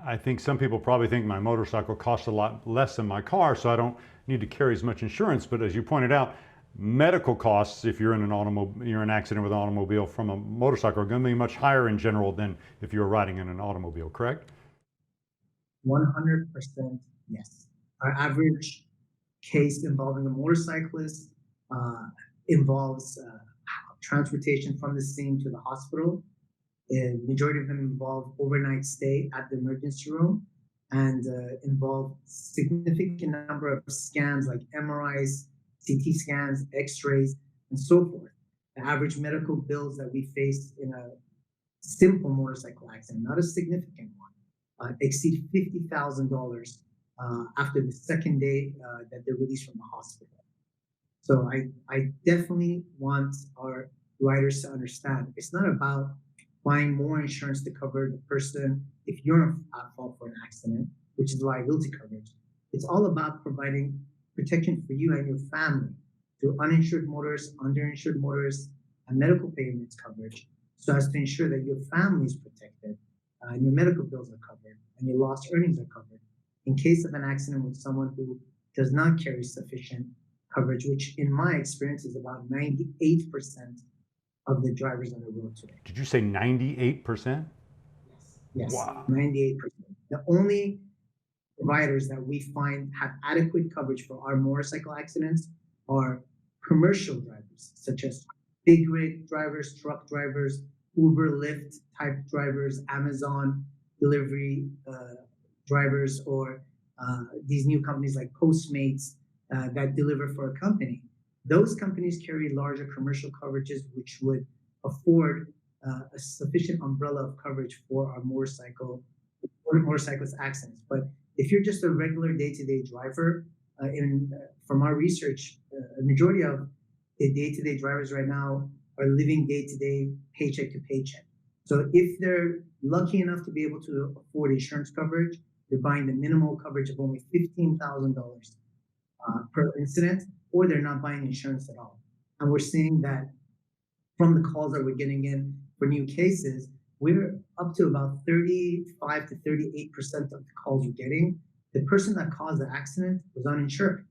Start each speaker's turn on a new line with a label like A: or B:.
A: I think some people probably think my motorcycle costs a lot less than my car, so I don't need to carry as much insurance. But as you pointed out, medical costs, if you're in you're in an accident with an automobile from a motorcycle, are going to be much higher in general than if you're riding in an automobile. Correct?
B: 100% yes. Our average case involving a motorcyclist uh, involves transportation from the scene to the hospital. The majority of them involve overnight stay at the emergency room and involve significant number of scans like MRIs, CT scans, X-rays, and so forth. The average medical bills that we face in a simple motorcycle accident, not a significant one, exceed $50,000 after the second day that they're released from the hospital. So I definitely want our riders to understand it's not about buying more insurance to cover the person if you're at fault for an accident, which is liability coverage. It's all about providing protection for you and your family through uninsured motorists, underinsured motorists, and medical payments coverage, so as to ensure that your family is protected, and your medical bills are covered, and your lost earnings are covered in case of an accident with someone who does not carry sufficient coverage, which in my experience is about 98% of the drivers on the road today.
A: Did you say 98%?
B: Yes,
A: Wow.
B: 98%. The only providers that we find have adequate coverage for our motorcycle accidents are commercial drivers, such as big rig drivers, truck drivers, Uber, Lyft type drivers, Amazon delivery drivers, or these new companies like Postmates that deliver for a company. Those companies carry larger commercial coverages, which would afford a sufficient umbrella of coverage for our motorcyclist accidents. But if you're just a regular day-to-day driver, from our research, a majority of the day-to-day drivers right now are living day-to-day, paycheck to paycheck. So if they're lucky enough to be able to afford insurance coverage, they're buying the minimal coverage of only $15,000 per incident, or they're not buying insurance at all. And we're seeing that from the calls that we're getting in for new cases, we're up to about 35 to 38% of the calls we're getting. The person that caused the accident was uninsured.